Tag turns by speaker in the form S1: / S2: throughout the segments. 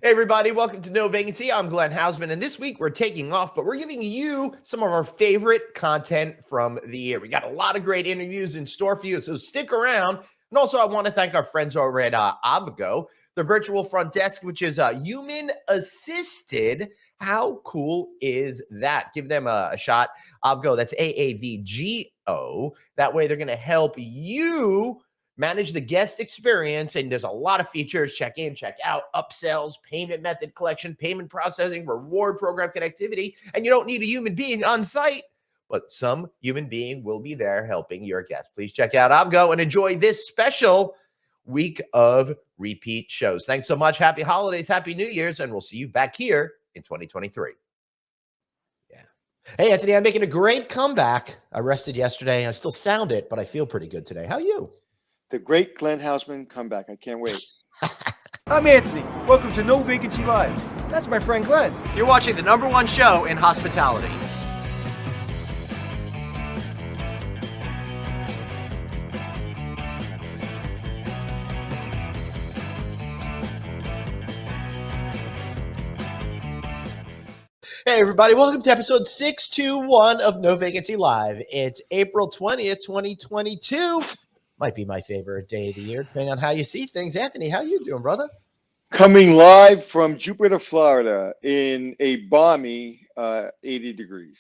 S1: Hey everybody, welcome to No Vacancy. I'm Glenn Hausman, and this week we're taking off, but we're giving you some of our favorite content from the year. We got a lot of great interviews in store for you, so stick around. And also, I want to thank our friends over at Avgo, the virtual front desk, which is human assisted. How cool is that? Give them a shot. Avgo, that's AAVGO. That way, they're going to help you manage the guest experience, and there's a lot of features: check in, check out, upsells, payment method collection, payment processing, reward program connectivity. And you don't need a human being on site, but some human being will be there helping your guests. Please check out Avgo and enjoy this special week of repeat shows. Thanks so much. Happy holidays, happy New Year's, and we'll see you back here in 2023. Hey, Anthony, I'm making a great comeback. I rested yesterday. I still sound it, but I feel pretty good today. How are you?
S2: The great Glenn Hausman comeback. I can't wait.
S3: I'm Anthony. Welcome to No Vacancy Live. That's my friend Glenn.
S1: You're watching the #1 show in hospitality. Hey, everybody. Welcome to episode 621 of No Vacancy Live. It's April 20th, 2022. Might be my favorite day of the year, depending on how you see things. Anthony, how you doing, brother?
S2: Coming live from Jupiter, Florida in a balmy 80 degrees.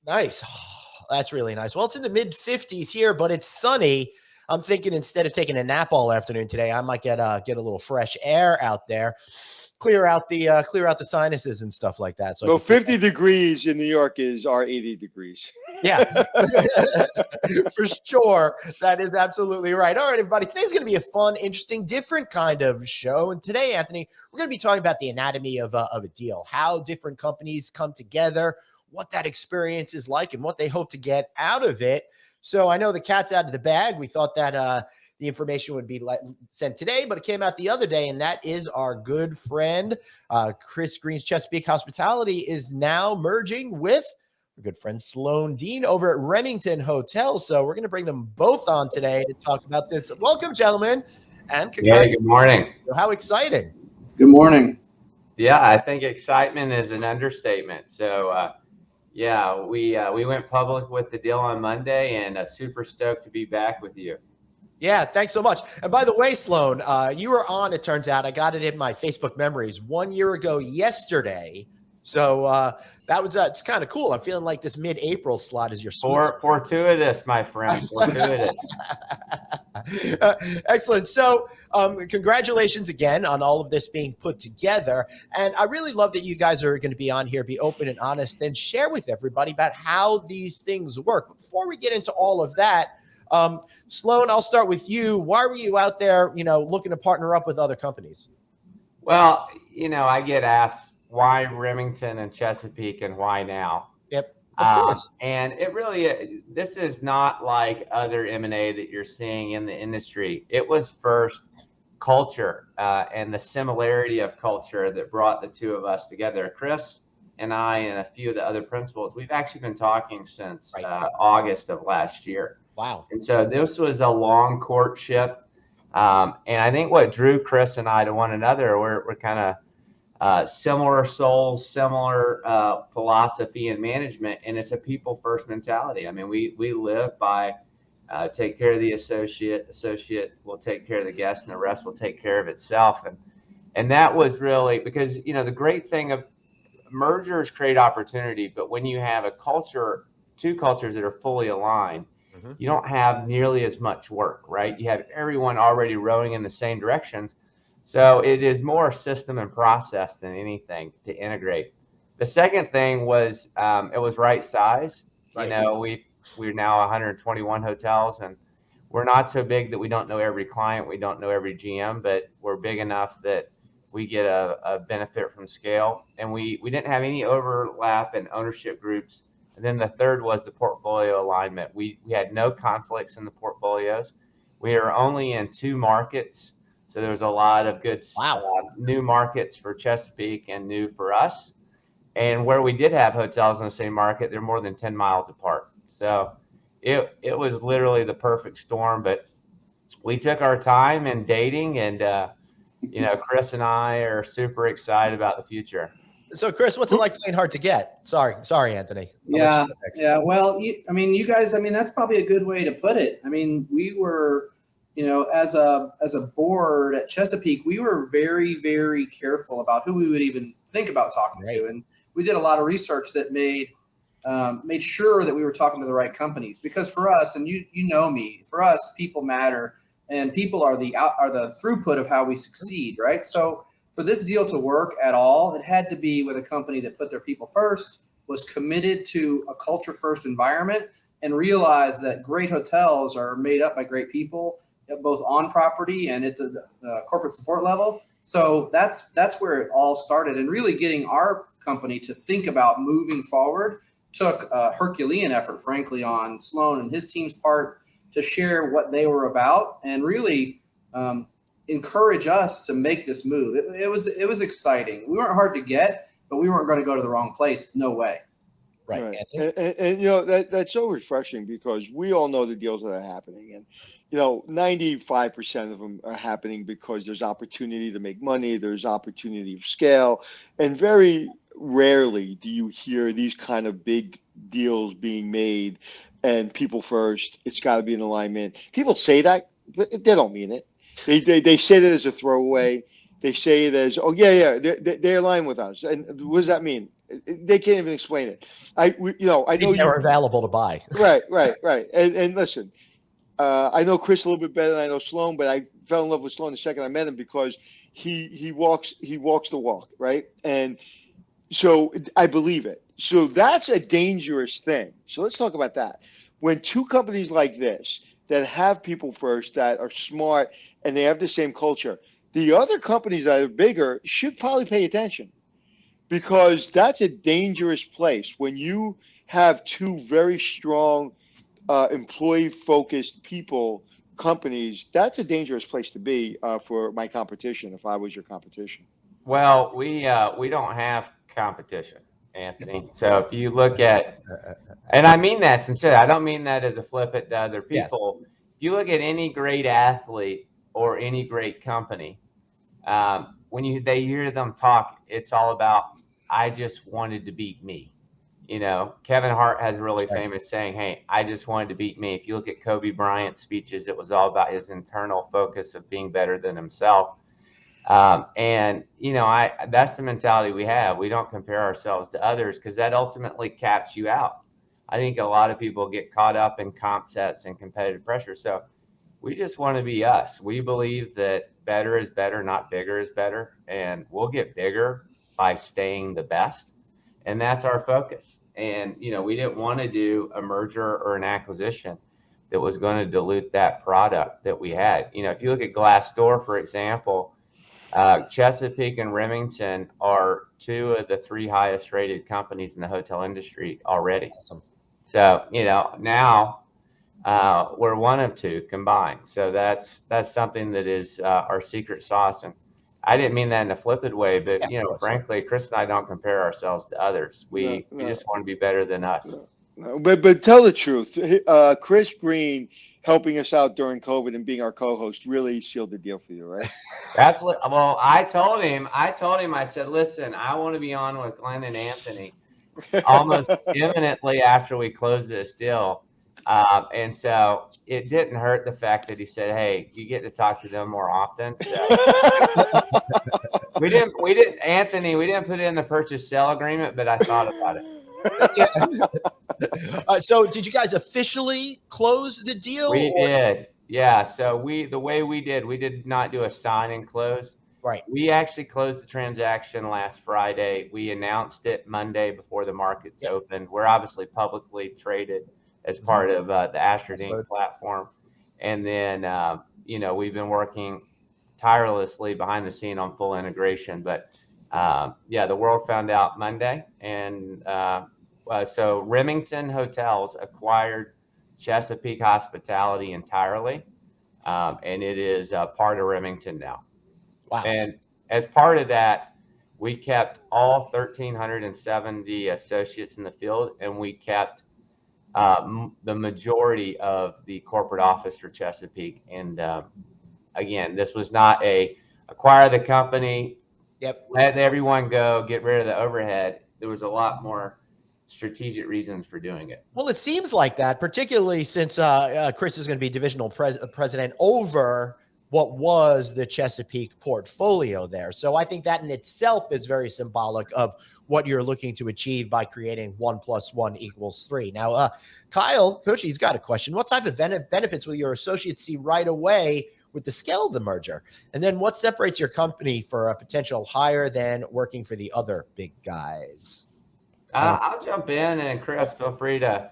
S1: Nice. Oh, that's really nice. Well, it's in the mid-50s here, but it's sunny. I'm thinking instead of taking a nap all afternoon today, I might get a little fresh air out there, clear out the sinuses and stuff like that.
S2: So 50 degrees in New York is our 80 degrees.
S1: Yeah, for sure. That is absolutely right. All right, everybody. Today's going to be a fun, interesting, different kind of show. And today, Anthony, we're going to be talking about the anatomy of a deal, how different companies come together, what that experience is like, and what they hope to get out of it. So I know the cat's out of the bag. We thought that the information would be sent today, but it came out the other day, and that is our good friend Chris Green's Chesapeake Hospitality is now merging with our good friend Sloan Dean over at Remington Hotels. So we're going to bring them both on today to talk about this. Welcome, gentlemen, and
S4: good morning.
S1: How exciting!
S5: Good morning.
S4: Yeah, I think excitement is an understatement. So, we went public with the deal on Monday, and super stoked to be back with you.
S1: Yeah, thanks so much. And by the way, Sloan, you were on, it turns out, I got it in my Facebook memories 1 year ago yesterday. So it's kind of cool. I'm feeling like this mid-April slot is your sweet spot.
S4: Fortuitous, my friend. Fortuitous.
S1: Excellent. So congratulations again on all of this being put together. And I really love that you guys are going to be on here, be open and honest, and share with everybody about how these things work. But before we get into all of that, Sloan, I'll start with you. Why were you out there, looking to partner up with other companies?
S4: Well, I get asked why Remington and Chesapeake and why now?
S1: Yep, of course.
S4: And it really, this is not like other M&A that you're seeing in the industry. It was first culture and the similarity of culture that brought the two of us together. Chris and I and a few of the other principals, we've actually been talking since August of last year.
S1: Wow.
S4: And so this was a long courtship. And I think what drew Chris and I to one another, we're kind of similar souls, similar philosophy and management, and it's a people first mentality. I mean, we live by take care of the associate will take care of the guest, and the rest will take care of itself. And that was really because, the great thing of mergers create opportunity, but when you have two cultures that are fully aligned, you don't have nearly as much work, right? You have everyone already rowing in the same directions. So it is more system and process than anything to integrate. The second thing was it was right size. Right. We're now 121 hotels, and we're not so big that we don't know every client, we don't know every GM, but we're big enough that we get a benefit from scale. And we didn't have any overlap in ownership groups. And then the third was the portfolio alignment. We had no conflicts in the portfolios. We are only in 2 markets. So there was a lot of good new markets for Chesapeake and new for us. And where we did have hotels in the same market, they're more than 10 miles apart. So it was literally the perfect storm. But we took our time in dating, and Chris and I are super excited about the future.
S1: So, Chris, what's it like playing hard to get? Sorry, Anthony.
S5: Yeah. Well, you guys, that's probably a good way to put it. We were, as a board at Chesapeake, we were very, very careful about who we would even think about talking to, and we did a lot of research that made sure that we were talking to the right companies. Because for us, and you know me, for us, people matter, and people are the throughput of how we succeed, right? So for this deal to work at all, it had to be with a company that put their people first, was committed to a culture first environment, and realized that great hotels are made up by great people, both on property and at the corporate support level. So that's where it all started. And really getting our company to think about moving forward took a Herculean effort, frankly, on Sloan and his team's part to share what they were about and really encourage us to make this move. It was exciting. We weren't hard to get, but we weren't going to go to the wrong place. No way.
S1: Right.
S2: And that's so refreshing because we all know the deals that are happening, and 95% of them are happening because there's opportunity to make money, there's opportunity of scale, and very rarely do you hear these kind of big deals being made and people first. It's got to be in alignment. People say that, but they don't mean it. They say that as a throwaway. They say it as, oh yeah, they align with us. And what does that mean? They can't even explain it. I know
S1: they're available to buy.
S2: Right. And listen, I know Chris a little bit better than I know Sloan, but I fell in love with Sloan the second I met him because he walks the walk, right? And so I believe it. So that's a dangerous thing. So let's talk about that. When two companies like this that have people first, that are smart, and they have the same culture, the other companies that are bigger should probably pay attention, because that's a dangerous place. When you have two very strong employee-focused companies, that's a dangerous place to be for my competition, if I was your competition.
S4: Well, we don't have competition, Anthony. So if you look at, and I mean that sincerely, I don't mean that as a flip it to other people. Yes. If you look at any great athlete or any great company, when they hear them talk, it's all about, I just wanted to beat me. Kevin Hart has a really famous saying, hey, I just wanted to beat me. If you look at Kobe Bryant's speeches, it was all about his internal focus of being better than himself. And that's the mentality we have. We don't compare ourselves to others because that ultimately caps you out. I think a lot of people get caught up in comp sets and competitive pressure. So we just want to be us. We believe that better is better, not bigger is better. And we'll get bigger by staying the best. And that's our focus. And, we didn't want to do a merger or an acquisition that was going to dilute that product that we had. If you look at Glassdoor, for example, Chesapeake and Remington are two of the three highest rated companies in the hotel industry already.
S1: Awesome.
S4: So, now we're one of two combined. So that's something that is our secret sauce. And I didn't mean that in a flippant way, but frankly, Chris and I don't compare ourselves to others. We just want to be better than us.
S2: No, but tell the truth. Chris Green helping us out during COVID and being our co-host really sealed the deal for you, right?
S4: Well, I told him, I said, listen, I want to be on with Glenn and Anthony almost imminently after we close this deal. And so it didn't hurt the fact that he said, hey, you get to talk to them more often. So we didn't put it in the purchase sale agreement, but I thought about it.
S1: So did you guys officially close the deal?
S4: We did. Yeah. So the way we did not do a sign and close.
S1: Right.
S4: We actually closed the transaction last Friday. We announced it Monday before the markets opened. We're obviously publicly traded as part of the Astrodine platform. And then, we've been working tirelessly behind the scene on full integration. But the world found out Monday. And so Remington Hotels acquired Chesapeake Hospitality entirely. And it is part of Remington now.
S1: Wow.
S4: And as part of that, we kept all 1,370 associates in the field, and we kept the majority of the corporate office for Chesapeake. And again, this was not a acquire the company,
S1: Yep.
S4: let everyone go, get rid of the overhead. There was a lot more strategic reasons for doing it.
S1: Well, it seems like that, particularly since Chris is going to be divisional president over what was the Chesapeake portfolio there. So I think that in itself is very symbolic of what you're looking to achieve by creating 1 + 1 = 3. Now, Kyle, Coach, he's got a question. What type of benefits will your associates see right away with the scale of the merger? And then what separates your company for a potential hire than working for the other big guys?
S4: I'll jump in, and Chris, feel free to,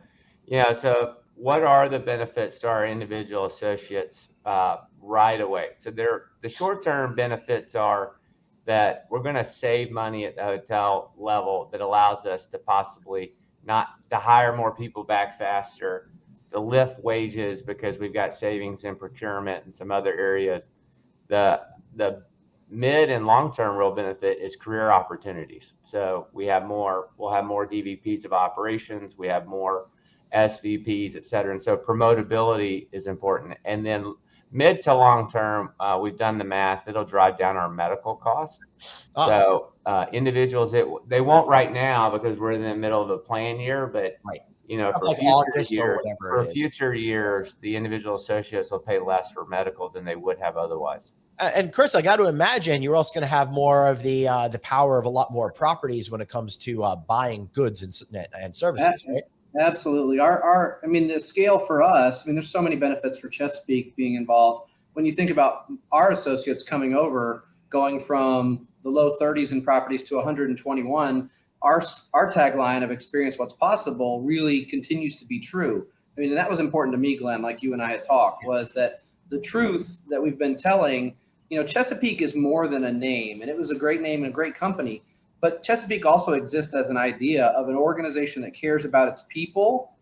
S4: so what are the benefits to our individual associates right away? So the short-term benefits are that we're going to save money at the hotel level that allows us to possibly not to hire more people back faster, to lift wages because we've got savings in procurement and some other areas. The mid and long-term real benefit is career opportunities. So we'll have more DVPs of operations, we have more SVPs, et cetera. And so promotability is important. And then mid to long-term, we've done the math, it'll drive down our medical costs. So individuals, they won't right now because we're in the middle of a plan year, but for future years, the individual associates will pay less for medical than they would have otherwise.
S1: And Chris, I got to imagine you're also going to have more of the power of a lot more properties when it comes to buying goods and services, right?
S5: Absolutely. The scale for us, there's so many benefits for Chesapeake being involved. When you think about our associates coming over, going from the low 30s in properties to 121, our tagline of experience what's possible really continues to be true. And that was important to me, Glenn, like you and I had talked, was that the truth that we've been telling, Chesapeake is more than a name, and it was a great name and a great company. But Chesapeake also exists as an idea of an organization that cares about its people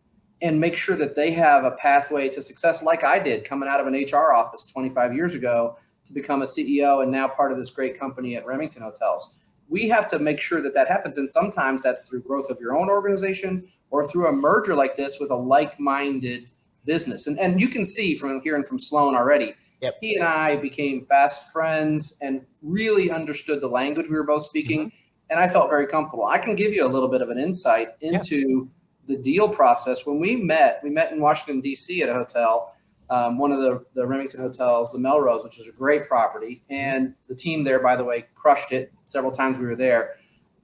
S5: and make sure that they have a pathway to success, like I did coming out of an HR office 25 years ago to become a CEO and now part of this great company at Remington Hotels. We have to make sure that that happens. And sometimes that's through growth of your own organization or through a merger like this with a like-minded business. And you can see from hearing from Sloan already,
S1: yep.
S5: He and I became fast friends and really understood the language we were both speaking. Mm-hmm. And I felt very comfortable. I can give you a little bit of an insight into the deal process. When we met in Washington, D.C. at a hotel, one of the Remington Hotels, the Melrose, which is a great property. And the team there, by the way, crushed it several times we were there.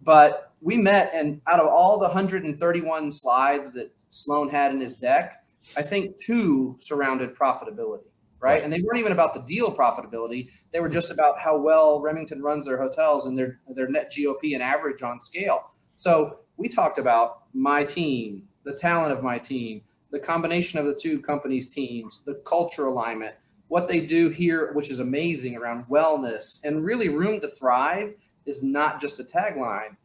S5: But we met, and out of all the 131 slides that Sloan had in his deck, I think 2 surrounded profitability. Right. And they weren't even about the deal profitability. They were just about how well Remington runs their hotels and their net GOP and average on scale. So we talked about my team, the talent of my team, the combination of the two companies' teams, the culture alignment, what they do here, which is amazing around wellness and really room to thrive is not just a tagline.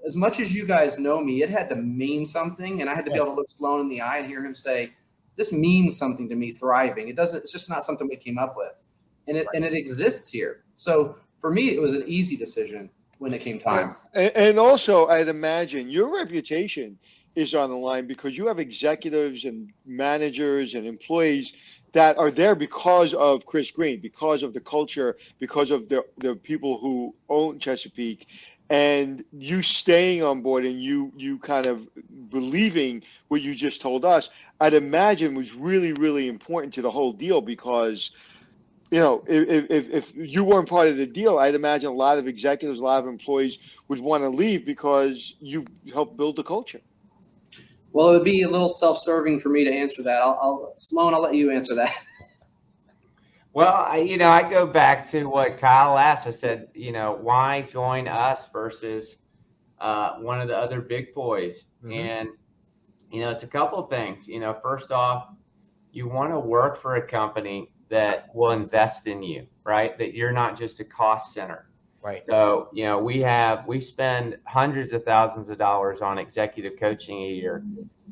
S5: As much as you guys know me, it had to mean something. And I had to be able to look Sloan in the eye and hear him say, this means something to me, thriving. It's just not something we came up with. And it exists here. So for me, it was an easy decision when it came time.
S2: And also, I'd imagine your reputation is on the line because you have executives and managers and employees that are there because of Chris Green, because of the culture, because of the people who own Chesapeake. And you staying on board and you kind of believing what you just told us, I'd imagine was really, really important to the whole deal because, if you weren't part of the deal, I'd imagine a lot of executives, a lot of employees would want to leave because you helped build the culture.
S5: Well, it would be a little self-serving for me to answer that. Sloan, I'll let you answer that.
S4: Well, I go back to what Kyle asked. I said, why join us versus one of the other big boys? Mm-hmm. And, it's a couple of things. First off, you want to work for a company that will invest in you, right? That you're not just a cost center.
S1: Right.
S4: So, we spend hundreds of thousands of dollars on executive coaching a year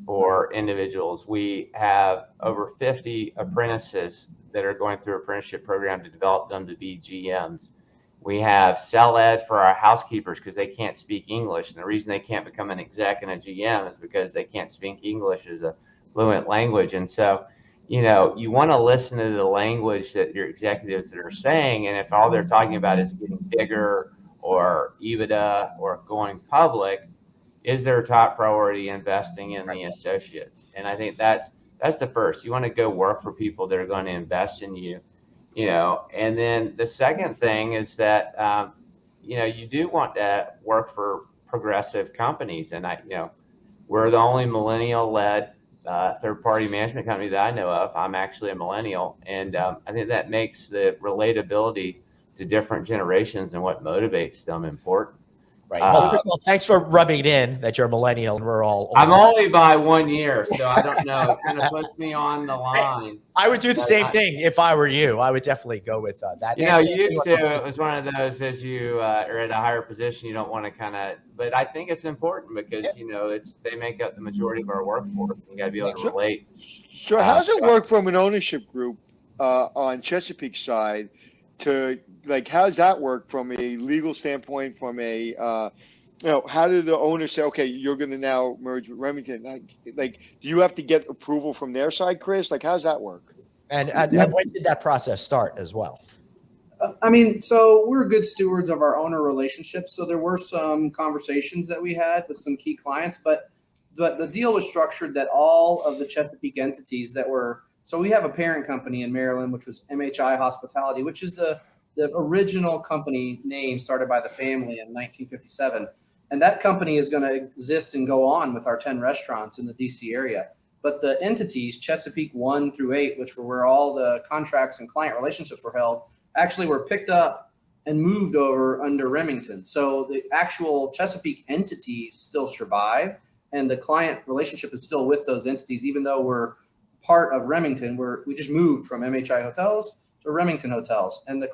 S4: for individuals. We have over 50 apprentices that are going through an apprenticeship program to develop them to be GMs. We have sell ed for our housekeepers because they can't speak English. And the reason they can't become an exec and a GM is because they can't speak English as a fluent language. And so, you want to listen to the language that your executives that are saying. And if all they're talking about is getting bigger or EBITDA or going public, is their top priority investing in the associates? And I think that's the first. You want to go work for people that are going to invest in you, and then the second thing is that, you do want to work for progressive companies. And we're the only millennial-led third-party management company that I know of. I'm actually a millennial, and I think that makes the relatability to different generations and what motivates them important.
S1: Right. Well, first of all, thanks for rubbing it in that you're a millennial and we're all older.
S4: I'm only by 1 year, so I don't know. It kind of puts me on the line.
S1: I would do the same thing if I were you. I would definitely go with that.
S4: Used to, it was one of those, as you are at a higher position, you don't want to but I think it's important because, they make up the majority of our workforce. You got to be able to relate.
S2: Sure. How does it work from an ownership group on Chesapeake side to, how does that work from a legal standpoint, from a, how do the owners say, okay, you're going to now merge with Remington? Do you have to get approval from their side, Chris? How does that work?
S1: And when did that process start as well?
S5: So we're good stewards of our owner relationships. So there were some conversations that we had with some key clients, but the deal was structured that all of the Chesapeake entities so we have a parent company in Maryland, which was MHI Hospitality, which is the original company name started by the family in 1957. And that company is going to exist and go on with our 10 restaurants in the DC area. But the entities, Chesapeake 1 through 8, which were where all the contracts and client relationships were held, actually were picked up and moved over under Remington. So the actual Chesapeake entities still survive, and the client relationship is still with those entities, even though we're part of Remington. We just moved from MHI Hotels to Remington Hotels. And the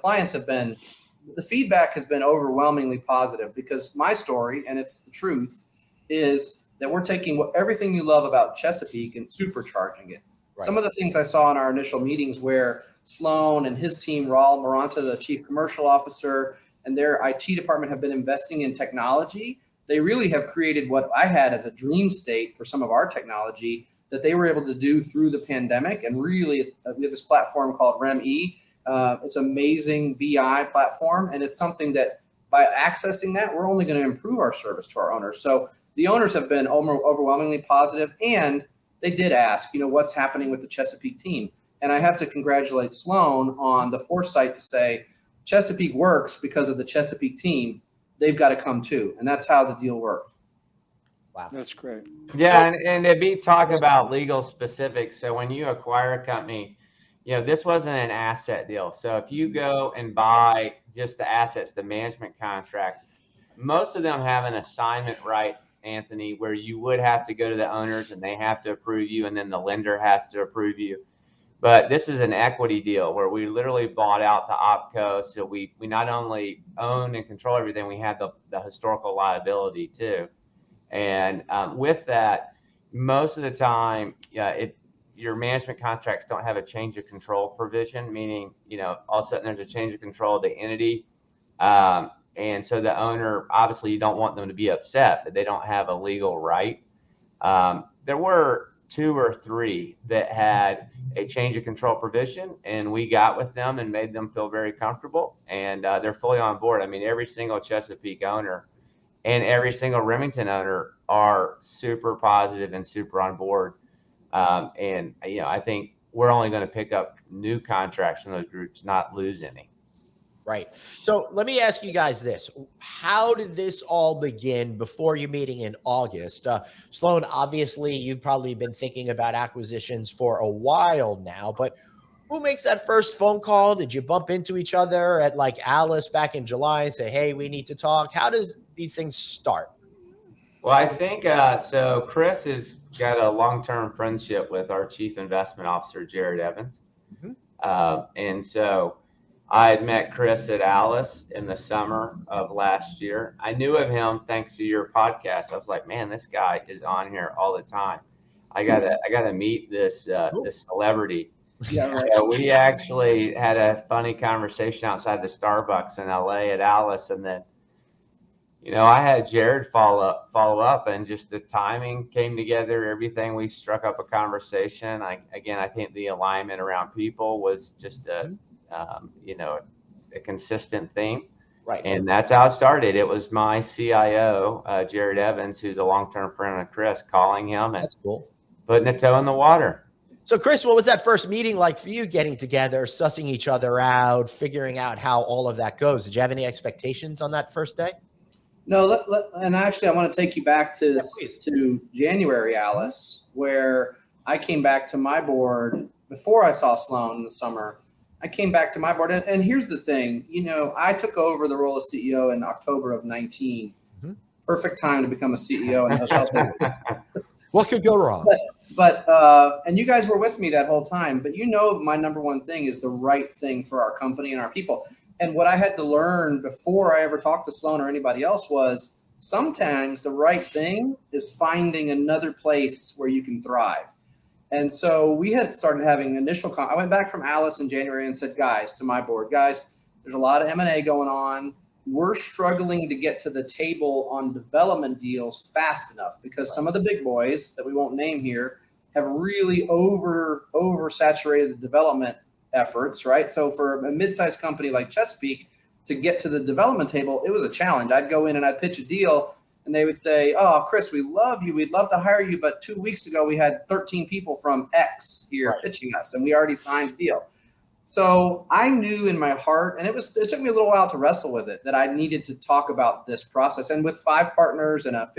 S5: feedback has been overwhelmingly positive, because my story, and it's the truth, is that we're taking everything you love about Chesapeake and supercharging it. Right. Some of the things I saw in our initial meetings where Sloan and his team, Raul Maranta, the chief commercial officer, and their IT department have been investing in technology. They really have created what I had as a dream state for some of our technology that they were able to do through the pandemic. And really, we have this platform called REM-E. It's an amazing BI platform, and it's something that by accessing that, we're only going to improve our service to our owners. So the owners have been overwhelmingly positive, and they did ask, what's happening with the Chesapeake team? And I have to congratulate Sloan on the foresight to say, Chesapeake works because of the Chesapeake team. They've got to come too. And that's how the deal worked.
S2: Wow. That's great.
S4: Yeah. And to be talking about legal specifics. So when you acquire a company, this wasn't an asset deal. So if you go and buy just the assets, the management contracts, most of them have an assignment right, Anthony, where you would have to go to the owners and they have to approve you, and then the lender has to approve you. But this is an equity deal where we literally bought out the opco. So we not only own and control everything, we have the historical liability too. And with that, most of the time, your management contracts don't have a change of control provision, meaning, all of a sudden there's a change of control of the entity. And so the owner, obviously you don't want them to be upset that they don't have a legal right. There were 2 or 3 that had a change of control provision, and we got with them and made them feel very comfortable, and they're fully on board. Every single Chesapeake owner and every single Remington owner are super positive and super on board. And I think we're only going to pick up new contracts from those groups, not lose any.
S1: Right. So let me ask you guys this. How did this all begin before your meeting in August? Sloan, obviously, you've probably been thinking about acquisitions for a while now, but who makes that first phone call? Did you bump into each other at Alice back in July and say, hey, we need to talk? How does these things start?
S4: Well, I think so Chris has got a long-term friendship with our chief investment officer, Jared Evans. Mm-hmm. And so I had met Chris at Alice in the summer of last year. I knew of him thanks to your podcast. I was like, man, this guy is on here all the time. I gotta meet this celebrity. Yeah, right. So we actually had a funny conversation outside the Starbucks in LA at Alice, and then I had Jared follow up, and just the timing came together. Everything, we struck up a conversation. I think the alignment around people was just a consistent theme.
S1: Right.
S4: And that's how it started. It was my CIO, Jared Evans, who's a long-term friend of Chris, calling him and
S1: That's cool.
S4: putting a toe in the water.
S1: So, Chris, what was that first meeting like for you, getting together, sussing each other out, figuring out how all of that goes? Did you have any expectations on that first day?
S5: No, and actually, I want to take you back to
S1: please.
S5: to January, Alice, where I came back to my board before I saw Sloan in the summer. I came back to my board, and here's the thing. I took over the role of CEO in October of 19.
S1: Mhm.
S5: Perfect time to become a CEO in the hotel business.
S1: What could go wrong?
S5: But and you guys were with me that whole time. But my number one thing is the right thing for our company and our people. And what I had to learn before I ever talked to Sloan or anybody else was sometimes the right thing is finding another place where you can thrive. And so we had started having initial. I went back from Alice in January and said, guys, to my board, guys, there's a lot of M&A going on. We're struggling to get to the table on development deals fast enough because some of the big boys that we won't name here have really oversaturated the development efforts, right? So for a mid-sized company like Chesapeake to get to the development table, it was a challenge. I'd go in and I'd pitch a deal and they would say, oh, Chris, we love you. We'd love to hire you. But 2 weeks ago, we had 13 people from X here pitching us and we already signed a deal. So I knew in my heart, and it took me a little while to wrestle with it, that I needed to talk about this process. And with 5 partners and a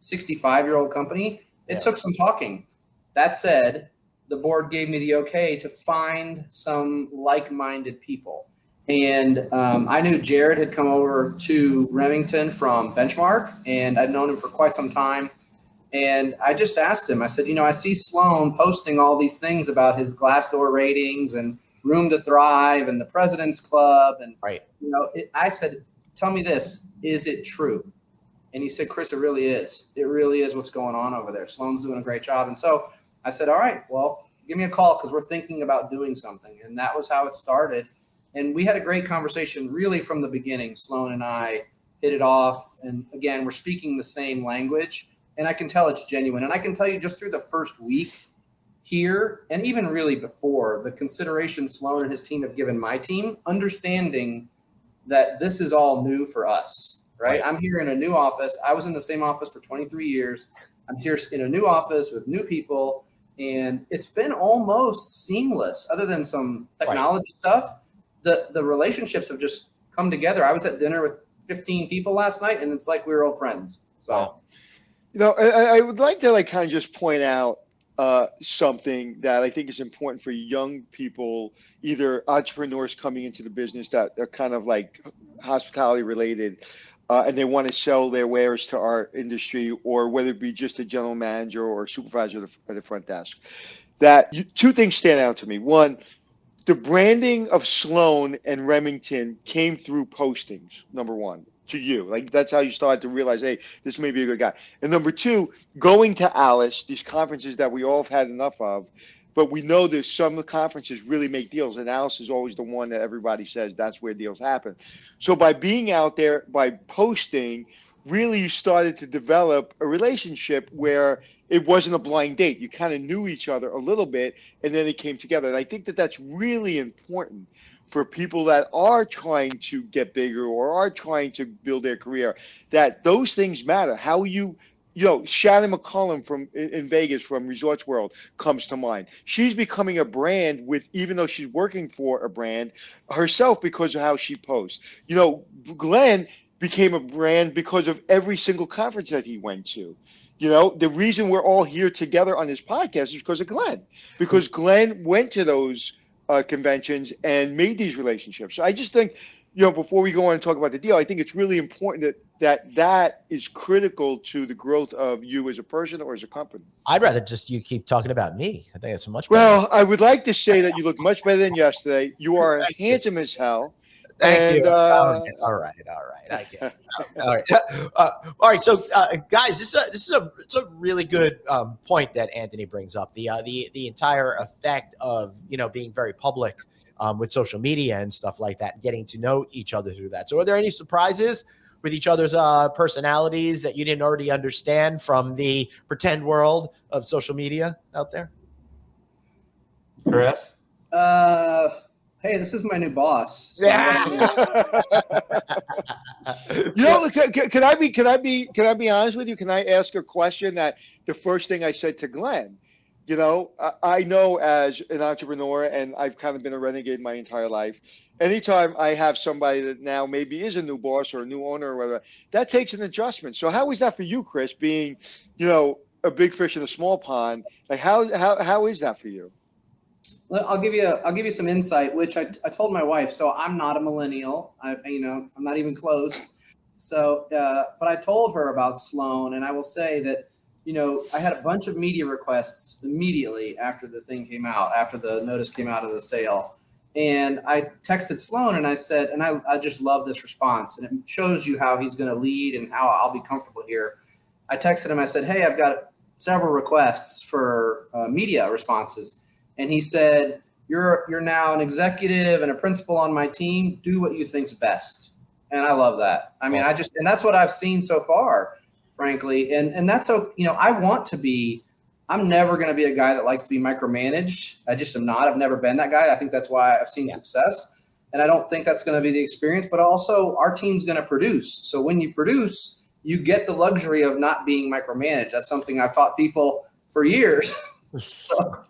S5: 65-year-old company, it took some talking. That said, the board gave me the okay to find some like-minded people. And I knew Jared had come over to Remington from Benchmark, and I'd known him for quite some time. And I just asked him, I said, I see Sloan posting all these things about his Glassdoor ratings and Room to Thrive and the President's Club. And, I said, tell me this, is it true? And he said, Chris, it really is. It really is what's going on over there. Sloan's doing a great job. And so I said, all right, well, give me a call because we're thinking about doing something. And that was how it started. And we had a great conversation really from the beginning. Sloan and I hit it off. And again, we're speaking the same language. And I can tell it's genuine. And I can tell you just through the first week here, and even really before, the consideration Sloan and his team have given my team, understanding that this is all new for us, right? I'm here in a new office. I was in the same office for 23 years. I'm here in a new office with new people. And it's been almost seamless, other than some technology stuff. The relationships have just come together. I was at dinner with 15 people last night, and it's like we were old friends. So,
S2: I would like to kind of just point out something that I think is important for young people, either entrepreneurs coming into the business that are kind of like hospitality related, and they want to sell their wares to our industry, or whether it be just a general manager or supervisor at the front desk. Two things stand out to me. One, the branding of Sloan and Remington came through postings, number one, to you. That's how you started to realize, hey, this may be a good guy. And number two, going to Alice, these conferences that we all have had enough of, but we know that some of the conferences really make deals, and Alice is always the one that everybody says that's where deals happen. So by being out there, by posting, really you started to develop a relationship where it wasn't a blind date. You kind of knew each other a little bit, and then it came together. And I think that that's really important for people that are trying to get bigger or are trying to build their career, that those things matter. How Shannon McCullum in Vegas from Resorts World comes to mind. She's becoming a brand even though she's working for a brand herself because of how she posts. Glenn became a brand because of every single conference that he went to. The reason we're all here together on this podcast is because of Glenn, because Glenn went to those conventions and made these relationships. So I just think, before we go on and talk about the deal, I think it's really important that is critical to the growth of you as a person or as a company.
S1: I'd rather just you keep talking about me. I think it's much better.
S2: Well, I would like to say that you look much better than yesterday. You are handsome as hell.
S1: Thank you. All right. I get it. All right. So, guys, this is a really good point that Anthony brings up. The entire effect of being very public with social media and stuff like that, getting to know each other through that. So, are there any surprises with each other's personalities that you didn't already understand from the pretend world of social media out there?
S4: Chris?
S5: Hey, this is my new boss. So
S2: Can I be honest with you? Can I ask a question that the first thing I said to Glenn? I know as an entrepreneur, and I've kind of been a renegade my entire life. Anytime I have somebody that now maybe is a new boss or a new owner or whatever, that takes an adjustment. So how is that for you, Chris, being, a big fish in a small pond? Like how is that for you?
S5: Well, I'll give you some insight, which I told my wife. So I'm not a millennial. I'm not even close. So, but I told her about Sloan, and I will say that, I had a bunch of media requests immediately after the thing came out, after the notice came out of the sale. And I texted Sloan and I said, and I just love this response, and it shows you how he's going to lead and how I'll be comfortable here. I texted him. I said, hey, I've got several requests for media responses. And he said, you're now an executive and a principal on my team. Do what you think's best. And I love that. I mean,
S1: awesome.
S5: and that's what I've seen so far, frankly. And that's so, I'm never going to be a guy that likes to be micromanaged. I just am not. I've never been that guy. I think that's why I've seen success. And I don't think that's going to be the experience, but also our team's going to produce. So when you produce, you get the luxury of not being micromanaged. That's something I've taught people for years. So.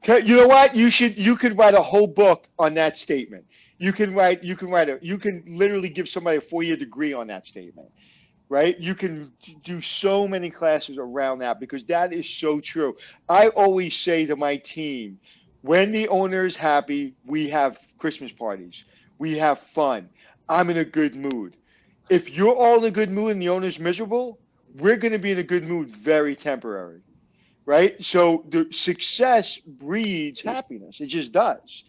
S2: You know what? You could write a whole book on that statement. You can literally give somebody a 4-year degree on that statement, right? You can do so many classes around that because that is so true. I always say to my team, when the owner is happy, we have Christmas parties. We have fun. I'm in a good mood. If you're all in a good mood and the owner's miserable, we're going to be in a good mood very temporary. Right. So the success breeds happiness. It just does.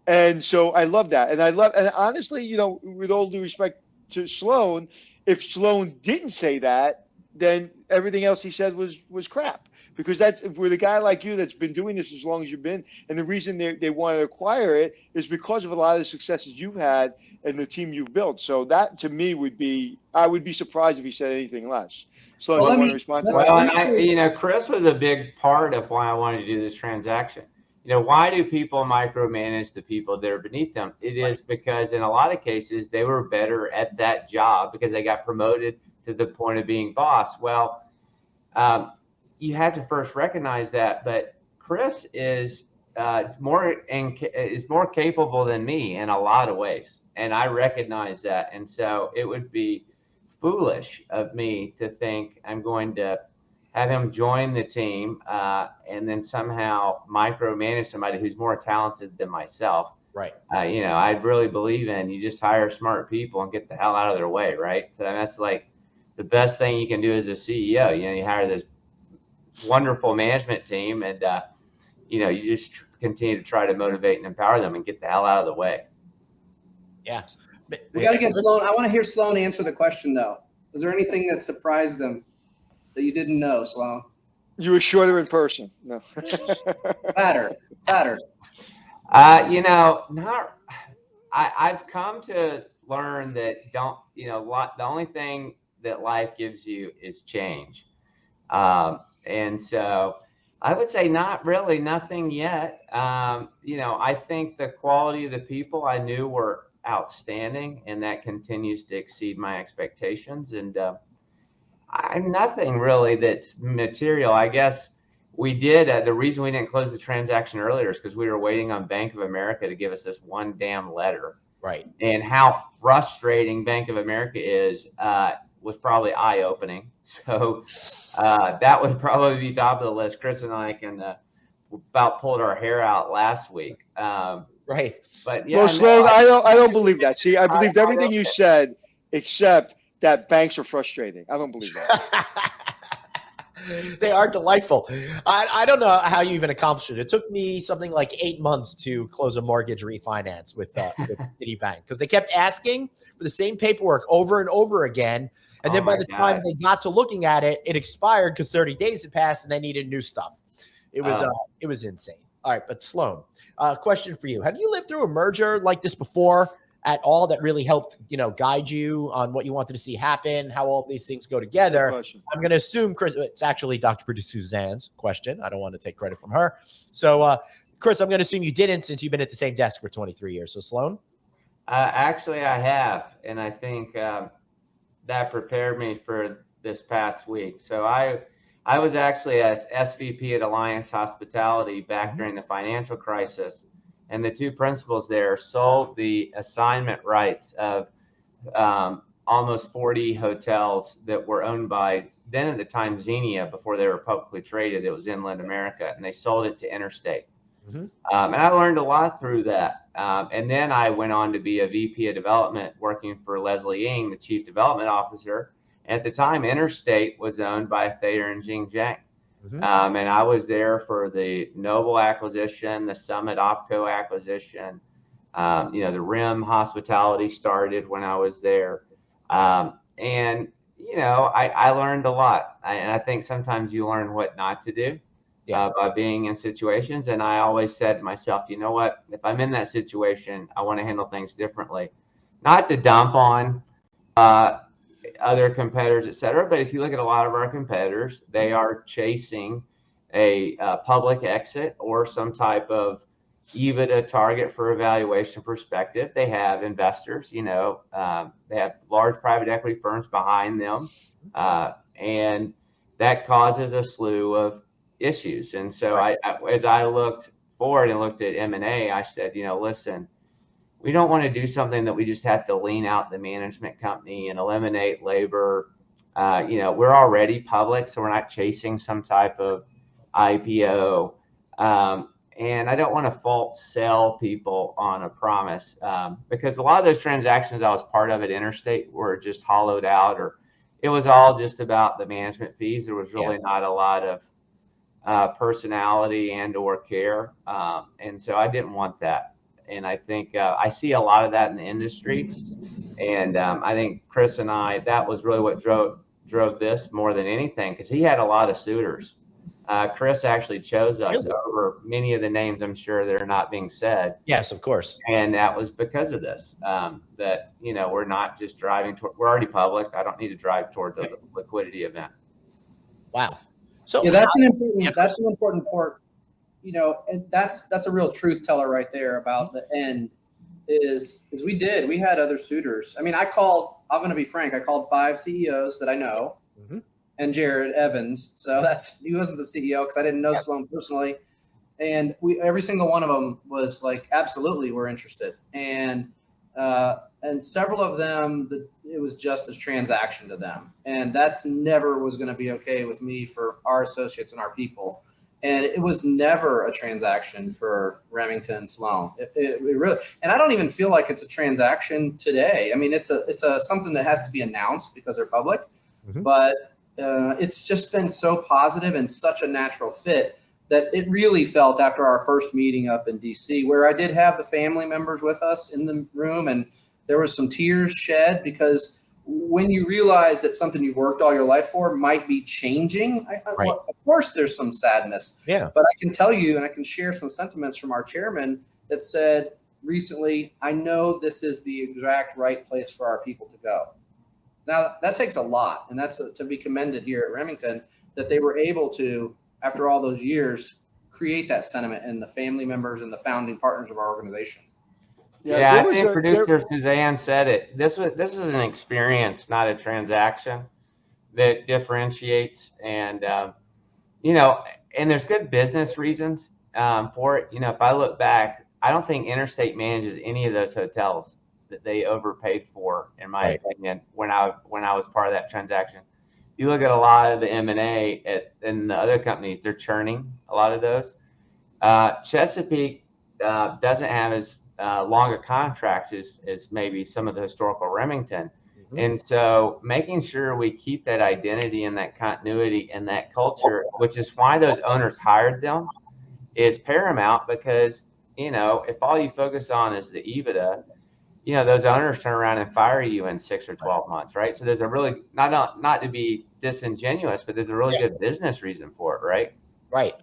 S2: And so I love that. And honestly, with all due respect to Sloan, if Sloan didn't say that, then everything else he said was crap. Because that's with a guy like you that's been doing this as long as you've been. And the reason they want to acquire it is because of a lot of the successes you've had and the team you've built. So that to me I would be surprised if he said anything less. So
S5: Well,
S2: you want to respond to that?
S4: Well, and Chris was a big part of why I wanted to do this transaction. Why do people micromanage the people that are beneath them? It is because in a lot of cases, they were better at that job because they got promoted to the point of being boss. Well, you have to first recognize that, but Chris is more capable than me in a lot of ways. And I recognize that. And so it would be foolish of me to think I'm going to have him join the team and then somehow micromanage somebody who's more talented than myself.
S1: Right.
S4: I really believe in you just hire smart people and get the hell out of their way. Right. So that's like the best thing you can do as a CEO. You hire this wonderful management team and, you just continue to try to motivate and empower them and get the hell out of the way.
S1: Yeah.
S5: We got to get Sloan. I want to hear Sloan answer the question, though. Was there anything that surprised them that you didn't know, Sloan?
S2: You were shorter in person. No.
S5: Fatter.
S4: I've come to learn that the only thing that life gives you is change. And so I would say nothing yet. I think the quality of the people I knew were outstanding, and that continues to exceed my expectations. And nothing really that's material. I guess we did. The reason we didn't close the transaction earlier is because we were waiting on Bank of America to give us this one damn letter.
S1: Right.
S4: And how frustrating Bank of America is was probably eye-opening. So that would probably be top of the list. Chris and I can about pulled our hair out last week.
S1: Right.
S4: But yeah,
S2: well, Sloan, I don't believe that. See, I believed everything you said, except that banks are frustrating. I don't believe that.
S1: They are delightful. I don't know how you even accomplished it. It took me something like 8 months to close a mortgage refinance with Citibank because they kept asking for the same paperwork over and over again. And then by the time they got to looking at it, it expired because 30 days had passed and they needed new stuff. It was insane. All right, but Sloan, question for you. Have you lived through a merger like this before? at all that really helped, guide you on what you wanted to see happen, how all these things go together? I'm going to assume, Chris, it's actually Dr. Producer Suzanne's question. I don't want to take credit from her. So, Chris, I'm going to assume you didn't, since you've been at the same desk for 23 years. So, Sloan?
S4: Actually, I have, and I think that prepared me for this past week. So I was actually as SVP at Alliance Hospitality back during the financial crisis, and the two principals there sold the assignment rights of almost 40 hotels that were owned by, then at the time, Xenia, before they were publicly traded. It was Inland America, and they sold it to Interstate. And I learned a lot through that. And then I went on to be a VP of development working for Leslie Ng, the chief development officer. At the time, Interstate was owned by Thayer and Jing Zhang. And I was there for the Noble acquisition, the Summit Opco acquisition. The Rim Hospitality started when I was there. I learned a lot. And I think sometimes you learn what not to do. By being in situations. And I always said to myself, you know what, if I'm in that situation, I want to handle things differently. Not to dump on other competitors, et cetera, but if you look at a lot of our competitors, they are chasing a public exit or some type of EBITDA target for a valuation perspective. They have investors, they have large private equity firms behind them. And that causes a slew of issues. And so I as I looked forward and looked at M&A, I said, listen, we don't want to do something that we just have to lean out the management company and eliminate labor. We're already public, so we're not chasing some type of IPO. And I don't want to false sell people on a promise, because a lot of those transactions I was part of at Interstate were just hollowed out, or it was all just about the management fees. There was really not a lot of personality and or care. And so I didn't want that. And I think I see a lot of that in the industry. And I think Chris and I, that was really what drove this more than anything, because he had a lot of suitors. Chris actually chose us over many of the names, I'm sure, that are not being said.
S1: Yes, of course.
S4: And that was because of this, that, we're not just driving toward, we're already public. I don't need to drive toward the liquidity event.
S1: Wow. So
S5: that's an important part, and that's a real truth teller right there about the end is we had other suitors. I mean, I'm going to be frank. I called 5 CEOs that I know and Jared Evans. So he wasn't the CEO because I didn't know Sloan personally. And every single one of them was like, absolutely, we're interested. And several of them, it was just a transaction to them. And that's never was going to be okay with me for our associates and our people. And it was never a transaction for Remington Sloan. It really, and I don't even feel like it's a transaction today. I mean, it's something that has to be announced because they're public, but it's just been so positive and such a natural fit that it really felt after our first meeting up in DC, where I did have the family members with us in the room, and there was some tears shed, because when you realize that something you've worked all your life for might be changing, of course there's some sadness. Yeah. But I can tell you, and I can share some sentiments from our chairman that said recently, I know this is the exact right place for our people to go. Now, that takes a lot, and that's to be commended here at Remington, that they were able to, after all those years, create that sentiment in the family members and the founding partners of our organization.
S4: Yeah, I think producer Suzanne said it. This is an experience, not a transaction, that differentiates. And and there's good business reasons for it. If I look back, I don't think Interstate manages any of those hotels that they overpaid for, in my opinion, when I was part of that transaction. You look at a lot of the M&A in the other companies, they're churning a lot of those. Chesapeake doesn't have as longer contracts as maybe some of the historical Remington. And so making sure we keep that identity and that continuity and that culture, which is why those owners hired them, is paramount, because, if all you focus on is the EBITDA, those owners turn around and fire you in 6 or 12 months, right? So there's a really, not to be disingenuous, but there's a really good business reason for it, right?
S1: Right.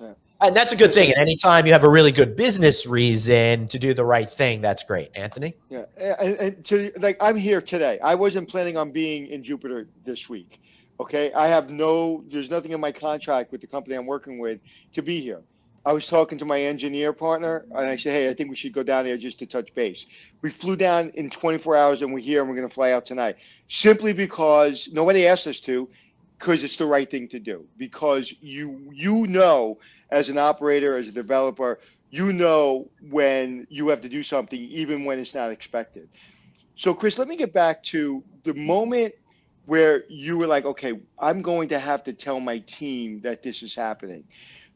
S1: And that's a good thing. And anytime you have a really good business reason to do the right thing, that's great. Anthony?
S2: Yeah, and to like, I'm here today. I wasn't planning on being in Jupiter this week. Okay, there's nothing in my contract with the company I'm working with to be here. I was talking to my engineer partner, and I said, hey, I think we should go down there just to touch base. We flew down in 24 hours, and we're here, and we're going to fly out tonight, simply because nobody asked us to, because it's the right thing to do. Because you know, as an operator, as a developer, you know when you have to do something, even when it's not expected. So, Chris, let me get back to the moment where you were like, okay, I'm going to have to tell my team that this is happening.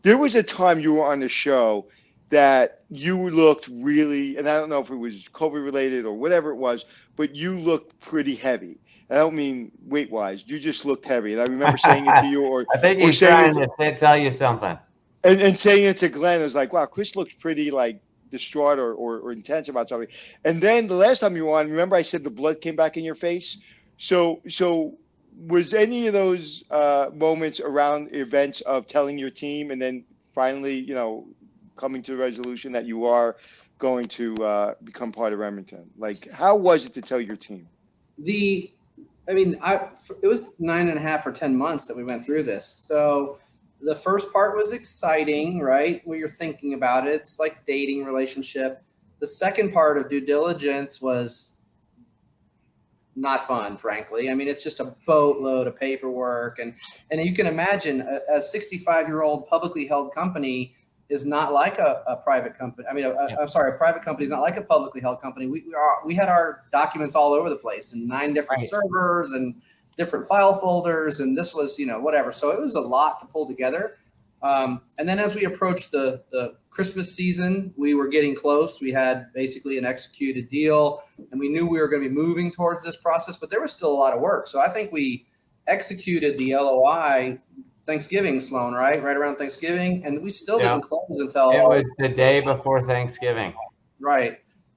S2: There was a time you were on the show that you looked really, and I don't know if it was COVID related or whatever it was, but you looked pretty heavy. I don't mean weight wise. You just looked heavy. And I remember saying it to you, or
S4: I think
S2: or
S4: he's
S2: saying
S4: trying to tell you something.
S2: and saying it to Glenn. I was like, wow, Chris looks pretty like distraught or intense about something. And then the last time you were on, remember I said the blood came back in your face? So was any of those moments around events of telling your team and then finally, coming to the resolution that you are going to become part of Remington? Like, how was it to tell your team?
S5: It was 9.5 or 10 months that we went through this. So the first part was exciting, right? Where you're thinking about it. It's like dating relationship. The second part of due diligence was not fun, frankly. I mean, it's just a boatload of paperwork. And you can imagine a 65-year-old publicly held company is not like a private company. I mean, I'm sorry, a private company is not like a publicly held company. We had our documents all over the place in 9 different servers and different file folders. And this was, whatever. So it was a lot to pull together. And then as we approached the Christmas season, we were getting close. We had basically an executed deal, and we knew we were going to be moving towards this process, but there was still a lot of work. So I think we executed the LOI Thanksgiving, Sloan, right around Thanksgiving, and we still didn't close until
S4: it was the day before Thanksgiving.
S5: Right,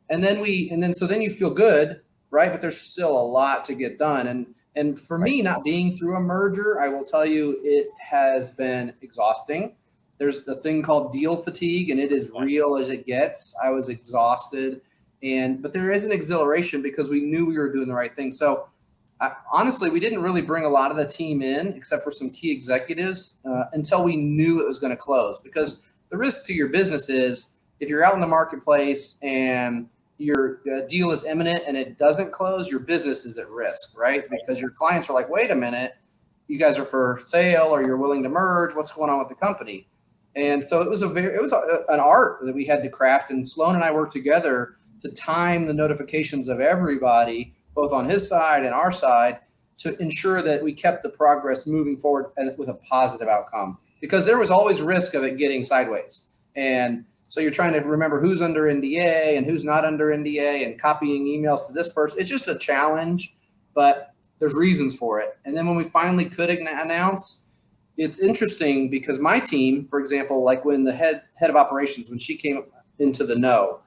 S5: and then you feel good, right? But there's still a lot to get done, and for me, not being through a merger, I will tell you, it has been exhausting. There's a thing called deal fatigue, and it is real as it gets. I was exhausted, but there is an exhilaration because we knew we were doing the right thing. So honestly, we didn't really bring a lot of the team in, except for some key executives, until we knew it was going to close. Because the risk to your business is if you're out in the marketplace and your deal is imminent and it doesn't close, your business is at risk, right? Because your clients are like, wait a minute, you guys are for sale or you're willing to merge. What's going on with the company? And so it was an art that we had to craft. And Sloan and I worked together to time the notifications of everybody, both on his side and our side, to ensure that we kept the progress moving forward with a positive outcome. Because there was always risk of it getting sideways. And so you're trying to remember who's under NDA and who's not under NDA and copying emails to this person. It's just a challenge, but there's reasons for it. And then when we finally could announce, it's interesting because my team, for example, like when the head of operations, when she came into the know,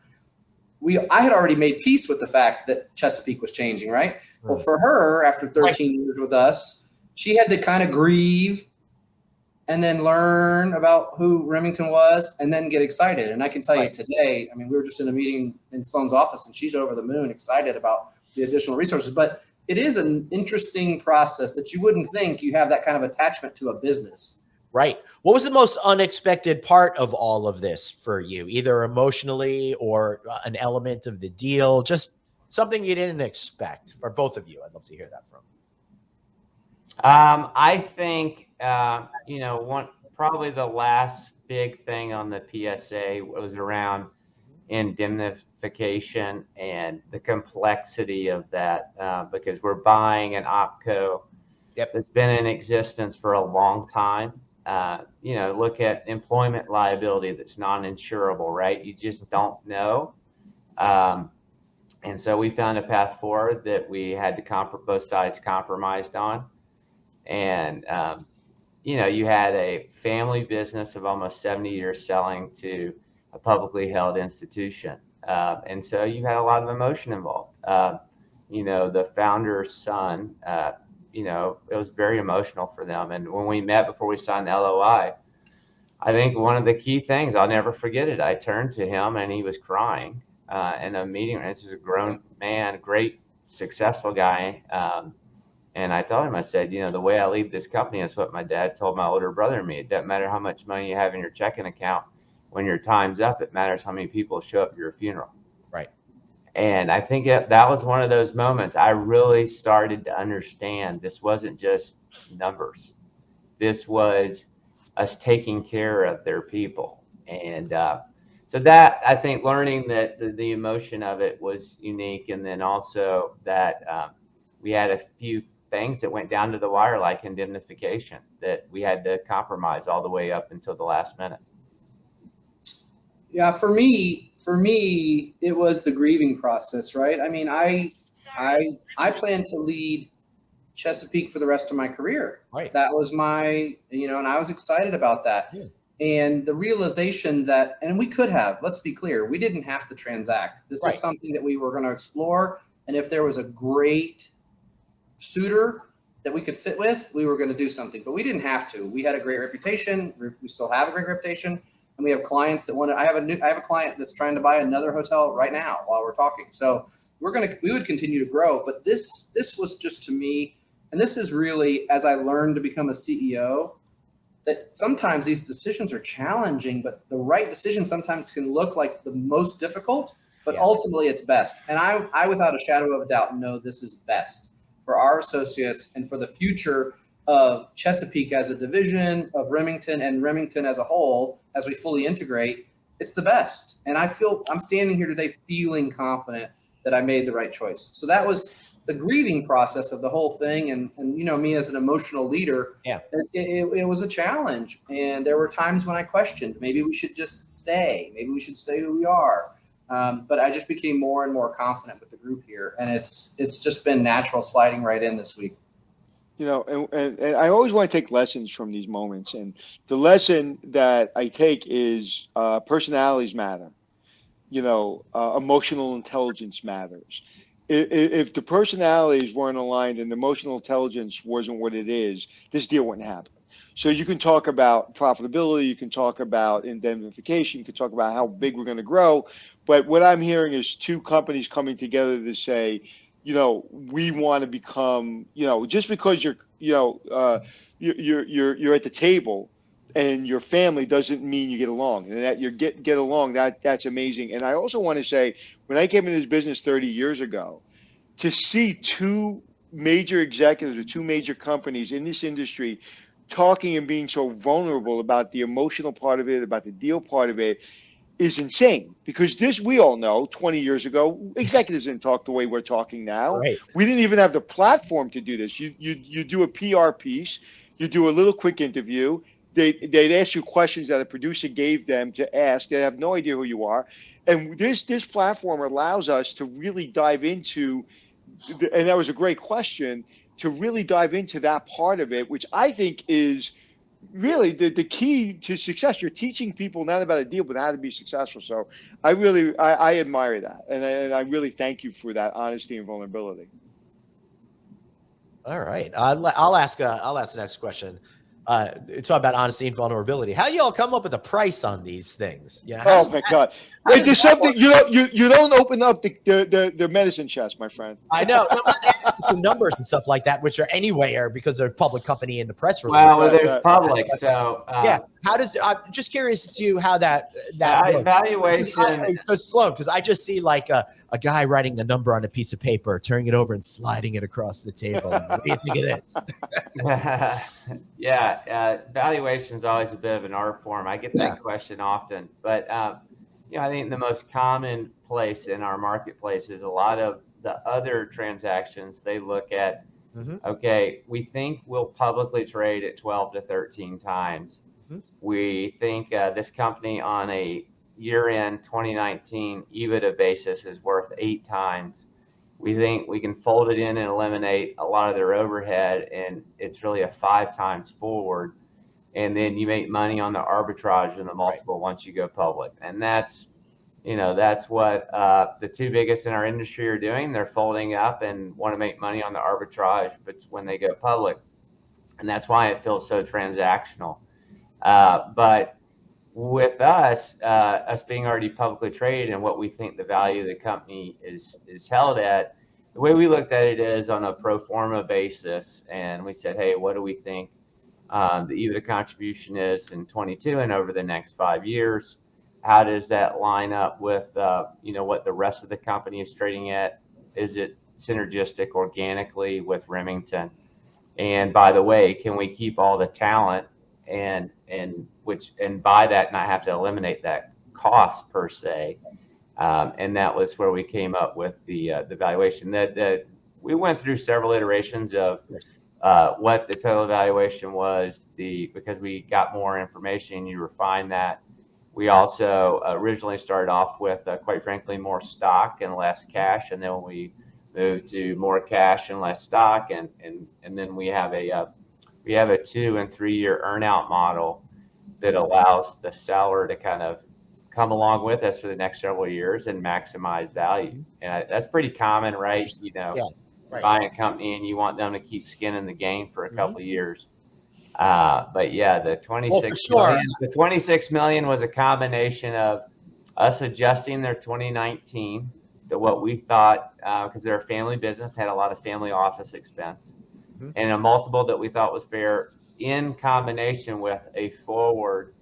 S5: I had already made peace with the fact that Chesapeake was changing, right? Well, for her, after 13 years with us, she had to kind of grieve and then learn about who Remington was and then get excited. And I can tell you today, I mean, we were just in a meeting in Sloan's office and she's over the moon excited about the additional resources. But it is an interesting process that you wouldn't think you have that kind of attachment to a business.
S1: Right. What was the most unexpected part of all of this for you, either emotionally or an element of the deal, just something you didn't expect for both of you? I'd love to hear that from.
S4: I think, probably the last big thing on the PSA was around indemnification and the complexity of that, because we're buying an opco that's been in existence for a long time. Look at employment liability that's non-insurable, right? You just don't know. And so we found a path forward that we had to both sides compromised on. And, you had a family business of almost 70 years selling to a publicly held institution. And so you had a lot of emotion involved. The founder's son, it was very emotional for them. And when we met before we signed the LOI, I think one of the key things, I'll never forget it. I turned to him and he was crying in a meeting. This is a grown man, great, successful guy. And I told him, I said, the way I lead this company is what my dad told my older brother and me. It doesn't matter how much money you have in your checking account. When your time's up, it matters how many people show up to your funeral.
S1: Right.
S4: And I think that was one of those moments I really started to understand this wasn't just numbers. This was us taking care of their people. And so that, I think, learning that the emotion of it was unique. And then also that we had a few things that went down to the wire, like indemnification, that we had to compromise all the way up until the last minute.
S5: Yeah, for me, it was the grieving process, right? I mean, I plan to lead Chesapeake for the rest of my career.
S1: Right.
S5: That was my, and I was excited about that.
S1: Yeah.
S5: And the realization that, and we could have, let's be clear, we didn't have to transact. This is something that we were going to explore. And if there was a great suitor that we could fit with, we were going to do something, but we didn't have to. We had a great reputation. We still have a great reputation. And we have clients that want to, I have a client that's trying to buy another hotel right now while we're talking. So we would continue to grow, but this was just, to me, and this is really, as I learned to become a CEO, that sometimes these decisions are challenging, but the right decision sometimes can look like the most difficult, but ultimately it's best. And I, without a shadow of a doubt, know this is best for our associates and for the future of Chesapeake as a division of Remington and Remington as a whole, as we fully integrate. It's the best. And I'm standing here today feeling confident that I made the right choice. So that was the grieving process of the whole thing. And me as an emotional leader, it was a challenge. And there were times when I questioned, maybe we should just stay. Maybe we should stay who we are. But I just became more and more confident with the group here. And it's just been natural sliding right in this week.
S2: And I always want to take lessons from these moments. And the lesson that I take is personalities matter. Emotional intelligence matters. If the personalities weren't aligned and the emotional intelligence wasn't what it is, this deal wouldn't happen. So you can talk about profitability, you can talk about indemnification, you can talk about how big we're going to grow. But what I'm hearing is two companies coming together to say, we want to become, just because you're at the table and your family doesn't mean you get along, and that you get along. That's amazing. And I also want to say, when I came into this business 30 years ago, to see two major executives or two major companies in this industry talking and being so vulnerable about the emotional part of it, about the deal part of it, is insane. Because this, we all know, 20 years ago, executives didn't talk the way we're talking now.
S1: Right.
S2: We didn't even have the platform to do this. You do a PR piece, you do a little quick interview. They'd ask you questions that a producer gave them to ask. They have no idea who you are. And this platform allows us to really dive into, and that was a great question, to really dive into that part of it, which I think is really the key to success. You're teaching people not about a deal, but how to be successful. So I admire that. And I really thank you for that honesty and vulnerability.
S1: All right. I'll ask the next question. It's all about honesty and vulnerability. How do y'all come up with a price on these things?
S2: Oh my God! There's something you don't open up the medicine chest, my friend.
S1: I know. I'm not asking some numbers and stuff like that, which are anywhere because they're a public company in the press release.
S4: Well, there's public, so
S1: How does? I'm just curious as to how that works.
S4: Valuation.
S1: Sloan, because I just see like a guy writing a number on a piece of paper, turning it over, and sliding it across the table. What do you think of this?
S4: Valuation is always a bit of an art form. I get that question often, but I think the most common place in our marketplace is a lot of the other transactions. They look at, okay, we think we'll publicly trade at 12 to 13 times. We think this company on a year-end 2019 EBITDA basis is worth 8 times. We think we can fold it in and eliminate a lot of their overhead, and it's really a 5 times forward. And then you make money on the arbitrage and the multiple once you go public. And that's what the two biggest in our industry are doing. They're folding up and want to make money on the arbitrage, but when they go public, and that's why it feels so transactional. But with us being already publicly traded and what we think the value of the company is held at, the way we looked at it is on a pro forma basis, and we said, hey, what do we think the EBITDA contribution is in 22 and over the next 5 years? How does that line up with what the rest of the company is trading at? Is it synergistic organically with Remington? And by the way, can we keep all the talent and by that not have to eliminate that cost per se? And that was where we came up with the valuation. That we went through several iterations of what the total valuation was. Because we got more information, you refine that. We also originally started off with, quite frankly, more stock and less cash, and then we moved to more cash and less stock, and then we have a 2 and 3 year earnout model that allows the seller to kind of come along with us for the next several years and maximize value. And that's pretty common, right? Buying a company and you want them to keep skin in the game for a couple of years. But yeah, the 26 million was a combination of us adjusting their 2019 to what we thought, because they're a family business, had a lot of family office expense, and a multiple that we thought was fair in combination with a forward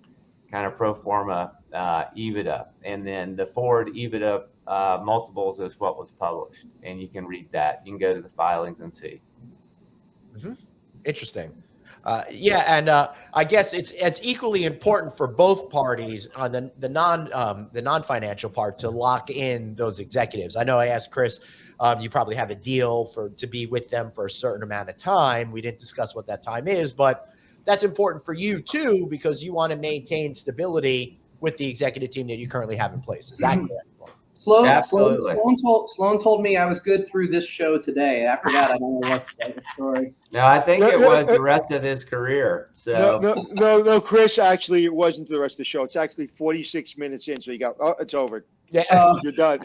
S4: kind of pro forma EBITDA. And then the forward EBITDA multiples is what was published, and you can read that. You can go to the filings and see.
S1: Interesting. And I guess it's equally important for both parties on the non-financial part to lock in those executives. I know I asked Chris, you probably have a deal to be with them for a certain amount of time. We didn't discuss what that time is, but that's important for you too, because you want to maintain stability with the executive team that you currently have in place. Is that correct?
S5: Sloan told me I was good through this show today. After that, I don't know what's the story.
S4: No, I think it was the rest of his career. So
S2: no, Chris, actually, it wasn't the rest of the show. It's actually 46 minutes in, so you got, it's over.
S1: Yeah.
S2: You're done.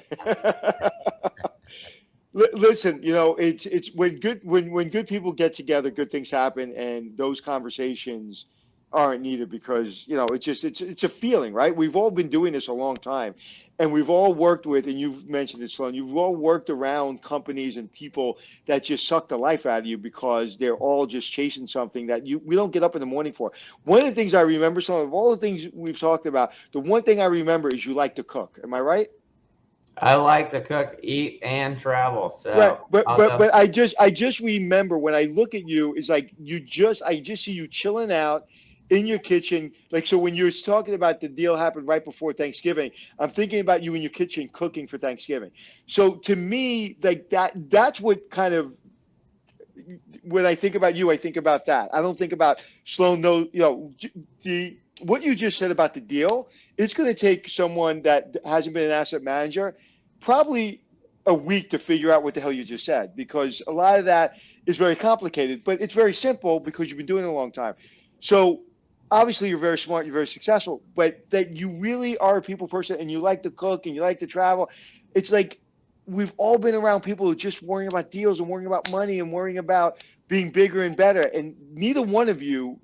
S2: Listen, it's when good people get together, good things happen, and those conversations aren't needed because it's a feeling, right? We've all been doing this a long time, and we've all worked with, and you've mentioned it, Sloan, you've all worked around companies and people that just suck the life out of you because they're all just chasing something that we don't get up in the morning for. One of the things I remember, some of all the things we've talked about, the one thing I remember is you like to cook. Am I right?
S4: I like to cook, eat, and travel. So
S2: right, but I just remember when I look at you, it's like I just see you chilling out in your kitchen. Like, so when you're talking about the deal happened right before Thanksgiving, I'm thinking about you in your kitchen cooking for Thanksgiving. So to me, like that's what kind of, when I think about you, I think about that. I don't think about Sloan. No, what you just said about the deal, it's going to take someone that hasn't been an asset manager probably a week to figure out what the hell you just said, because a lot of that is very complicated, but it's very simple because you've been doing it a long time. So obviously you're very smart, you're very successful, but that you really are a people person and you like to cook and you like to travel. It's like we've all been around people who are just worrying about deals and worrying about money and worrying about being bigger and better. And neither one of you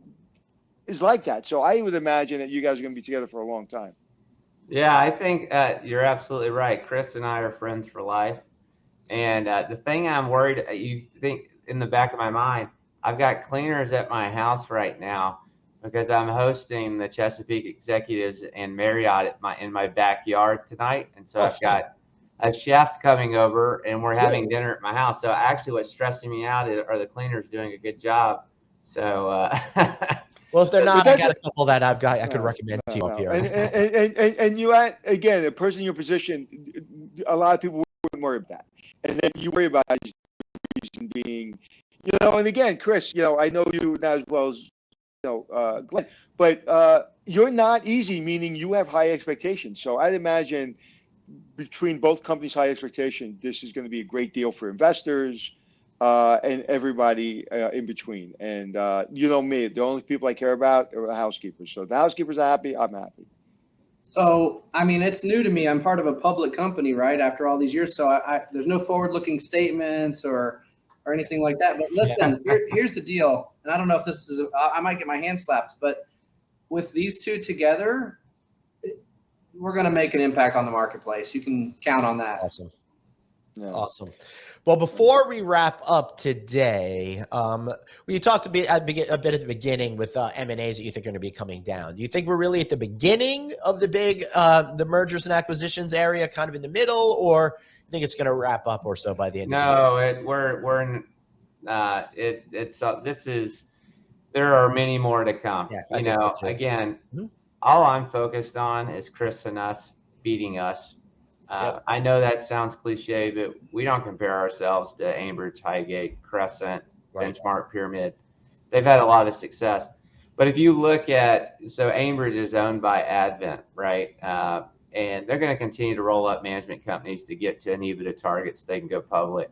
S2: is like that. So I would imagine that you guys are going to be together for a long time.
S4: Yeah, I think you're absolutely right. Chris and I are friends for life. And the thing I'm worried, you think in the back of my mind, I've got cleaners at my house right now because I'm hosting the Chesapeake Executives and Marriott in my backyard tonight. And so I've got a chef coming over and we're having dinner at my house. So actually what's stressing me out are the cleaners doing a good job. So
S1: well, if they're not, I got a couple that I could recommend to you up here.
S2: And you again, a person in your position, a lot of people wouldn't worry about that. And then you worry about the reason being, and again, Chris, I know you not as well as Glenn, but you're not easy, meaning you have high expectations. So I'd imagine between both companies' high expectation, this is going to be a great deal for investors and everybody in between. And me, the only people I care about are the housekeepers. So if the housekeepers are happy, I'm happy.
S5: So, I mean, it's new to me. I'm part of a public company, right, after all these years. So there's no forward-looking statements or anything like that. But listen, here's the deal. And I don't know if this is – I might get my hand slapped. But with these two together, we're going to make an impact on the marketplace. You can count on that.
S1: Awesome.
S2: Yeah.
S1: Awesome. Well, before we wrap up today, you talked a bit at the beginning with M&As that you think are going to be coming down. Do you think we're really at the beginning of the big the mergers and acquisitions area, kind of in the middle, or you think it's going to wrap up or so by the end of the year?
S4: No, we're in. This is. There are many more to come.
S1: Yeah, I think so too.
S4: Again,
S1: Mhm.
S4: all I'm focused on is Chris and us beating us.
S1: Yep.
S4: I know that sounds cliche, but we don't compare ourselves to Ambridge, Highgate, Crescent,
S1: Right.
S4: Benchmark, Pyramid. They've had a lot of success. But if you look at, so Ambridge is owned by Advent, right? And they're going to continue to roll up management companies to get to an EBITDA target so they can go public.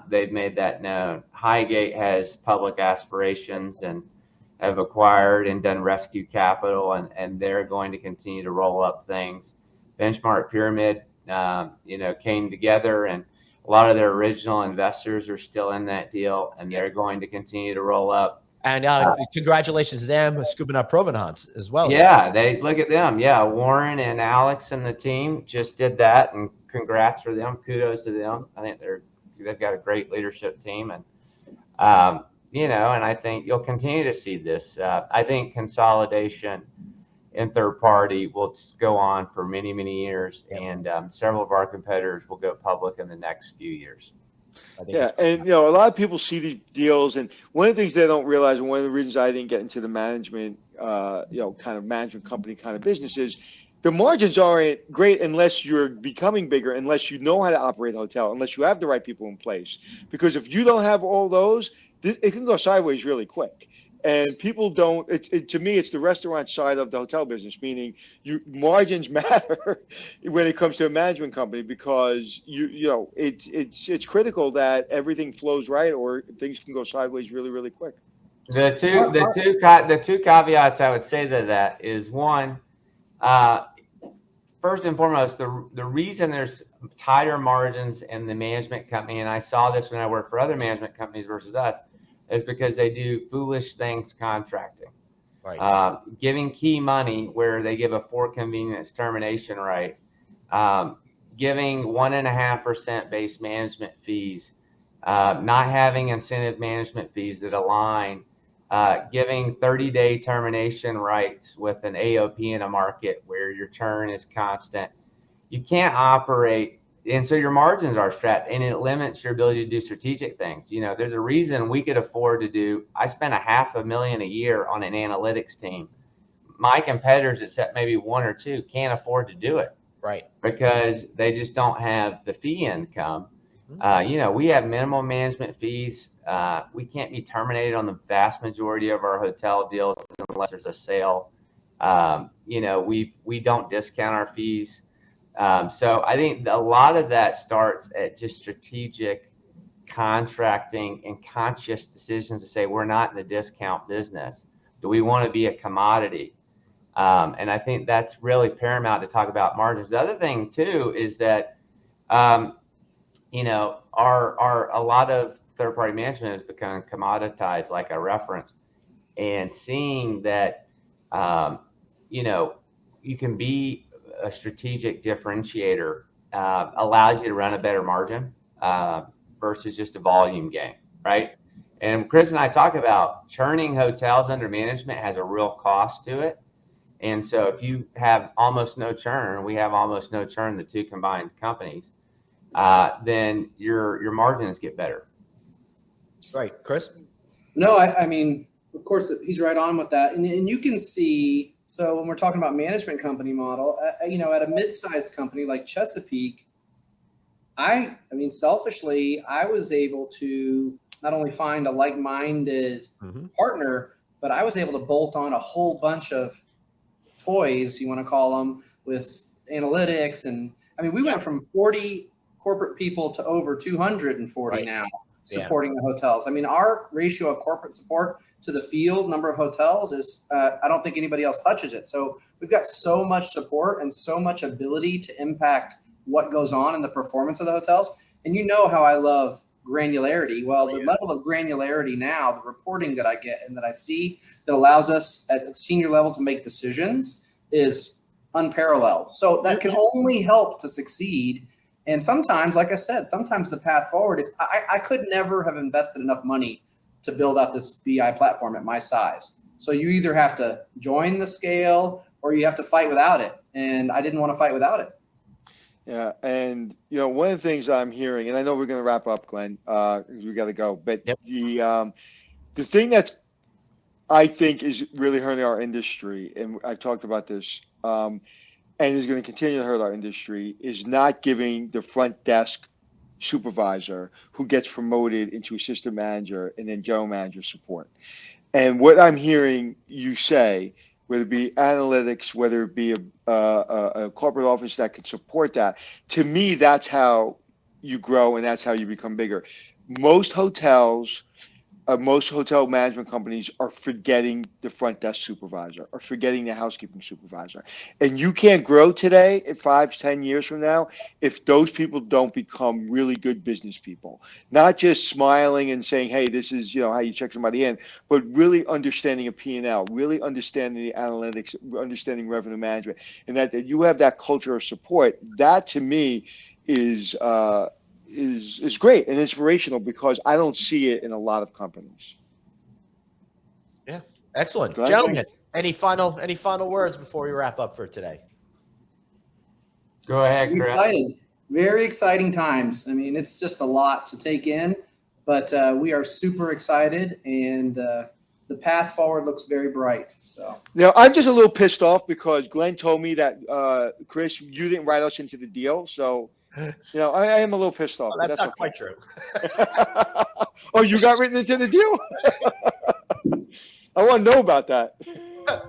S4: They've made that known. Highgate has public aspirations and have acquired and done rescue capital, and they're going to continue to roll up things. Benchmark, Pyramid, came together, and a lot of their original investors are still in that deal, and they're going to continue to roll up.
S1: And congratulations to them scooping up Provenance as well.
S4: Yeah, they look at them. Yeah, Warren and Alex and the team just did that, and congrats for them. Kudos to them. I think they've got a great leadership team, and and I think you'll continue to see this. I think consolidation in third party will go on for many, many years, and several of our competitors will go public in the next few years.
S2: Yeah, and a lot of people see these deals, and one of the things they don't realize, and one of the reasons I didn't get into the management, kind of management company kind of business is the margins aren't great unless you're becoming bigger, unless you know how to operate a hotel, unless you have the right people in place. Because if you don't have all those, it can go sideways really quick. And people don't. To me, it's the restaurant side of the hotel business, meaning margins matter when it comes to a management company, because it's critical that everything flows right, or things can go sideways really, really quick.
S4: The two caveats I would say to that is, one, first and foremost, the reason there's tighter margins in the management company, and I saw this when I worked for other management companies versus us, is because they do foolish things contracting.
S1: Right.
S4: Giving key money where they give a for convenience termination right, giving 1.5% base management fees, not having incentive management fees that align, giving 30-day termination rights with an AOP in a market where your churn is constant. You can't operate, and so your margins are strapped, and it limits your ability to do strategic things. There's a reason we could afford to do. I spend $500,000 a year on an analytics team. My competitors, except maybe one or two, can't afford to do it.
S1: Right.
S4: Because they just don't have the fee income. We have minimum management fees. We can't be terminated on the vast majority of our hotel deals unless there's a sale. We don't discount our fees. So I think a lot of that starts at just strategic contracting and conscious decisions to say, we're not in the discount business. Do we want to be a commodity? And I think that's really paramount to talk about margins. The other thing too is that, a lot of third-party management has become commoditized, like I referenced, and seeing that, you can be a strategic differentiator allows you to run a better margin versus just a volume game, right? And Chris and I talk about churning hotels under management has a real cost to it. And so if you have almost no churn, we have almost no churn, the two combined companies, then your margins get better.
S1: Right. Chris?
S5: No, I mean, of course, he's right on with that. And you can see, so when we're talking about management company model, at a mid-sized company like Chesapeake, I mean, selfishly, I was able to not only find a like-minded partner, but I was able to bolt on a whole bunch of toys, you want to call them, with analytics. And I mean, we went from 40 corporate people to over 240 now supporting the hotels. I mean, our ratio of corporate support to the field number of hotels is, I don't think anybody else touches it. So we've got so much support and so much ability to impact what goes on in the performance of the hotels. And you know how I love granularity. Well, the level of granularity now, the reporting that I get and that I see that allows us at the senior level to make decisions is unparalleled. So that can only help to succeed. And sometimes, like I said, sometimes the path forward, if I could never have invested enough money to build out this BI platform at my size. So you either have to join the scale or you have to fight without it. And I didn't want to fight without it.
S2: Yeah, and one of the things I'm hearing, and I know we're going to wrap up, Glenn, we got to go, but the thing that I think is really hurting our industry, and I talked about this, and is going to continue to hurt our industry, is not giving the front desk supervisor who gets promoted into assistant manager and then general manager support. And what I'm hearing you say, whether it be analytics, whether it be a corporate office that could support that, to me, that's how you grow and that's how you become bigger. Most hotels, most hotel management companies are forgetting the front desk supervisor or forgetting the housekeeping supervisor. And you can't grow today at 5-10 years from now if those people don't become really good business people. Not just smiling and saying, hey, this is how you check somebody in, but really understanding a P&L, really understanding the analytics, understanding revenue management, and that you have that culture of support. That to me is great and inspirational because I don't see it in a lot of companies.
S1: Yeah, excellent,
S2: Glenn?
S1: gentlemen. Any final words before we wrap up for today?
S4: Go ahead,
S5: I'm
S4: Chris.
S5: excited. Very exciting times. I mean, it's just a lot to take in, but we are super excited, and the path forward looks very bright. So
S2: I'm just a little pissed off because Glenn told me that Chris, you didn't write us into the deal, so. I am a little pissed off.
S1: Well, that's not
S2: okay.
S1: quite true.
S2: Oh, you got written into the deal? I want to know about that.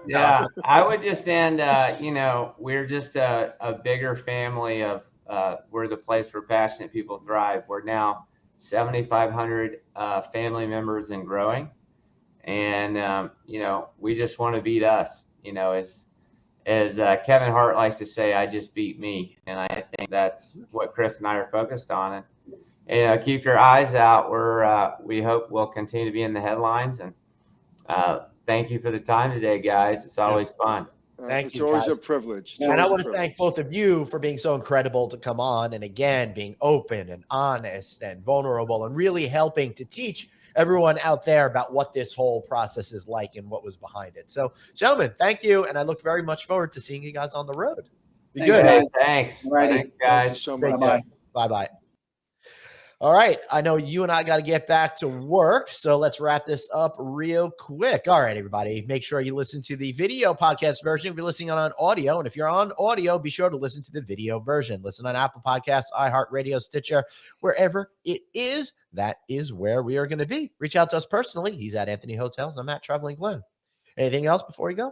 S4: Yeah, I would just end, we're just a bigger family of, we're the place where passionate people thrive. We're now 7,500 family members and growing. And, we just want to beat us, as Kevin Hart likes to say, I just beat me. And I think that's what Chris and I are focused on. And keep your eyes out. We hope we'll continue to be in the headlines. And thank you for the time today, guys. It's always fun.
S1: Thank you,
S2: It's always
S1: guys.
S2: a privilege.
S1: And I want to thank both of you for being so incredible to come on and again, being open and honest and vulnerable and really helping to teach everyone out there about what this whole process is like and what was behind it. So, gentlemen, thank you. And I look very much forward to seeing you guys on the road. Be good.
S4: Hey, thanks.
S5: Alrighty.
S4: Thanks, guys.
S2: Thank you so much.
S5: Bye-bye.
S1: Bye-bye. All right. I know you and I got to get back to work, so let's wrap this up real quick. All right, everybody. Make sure you listen to the video podcast version if you're listening on audio. And if you're on audio, be sure to listen to the video version. Listen on Apple Podcasts, iHeartRadio, Stitcher, wherever it is. That is where we are going to be. Reach out to us personally. He's at Anthony Hotels. I'm at Traveling Glenn. Anything else before we go?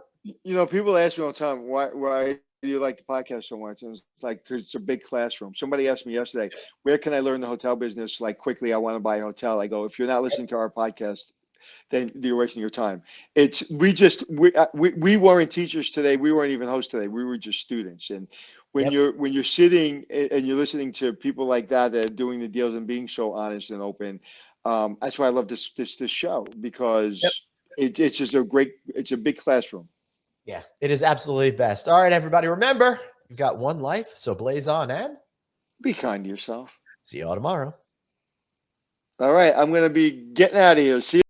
S2: People ask me all the time, why do you like the podcast so much? And it's like, because it's a big classroom. Somebody asked me yesterday, where can I learn the hotel business? Like quickly, I want to buy a hotel. I go, if you're not listening to our podcast, then you're wasting your time. We weren't teachers today. We weren't even hosts today. We were just students. And when you're sitting and you're listening to people like that are doing the deals and being so honest and open, that's why I love this show, because it's just it's a big classroom.
S1: Yeah, it is absolutely best. All right, everybody. Remember, you've got one life, so blaze on and
S2: be kind to yourself.
S1: See you all tomorrow.
S2: All right, I'm going to be getting out of here. See you.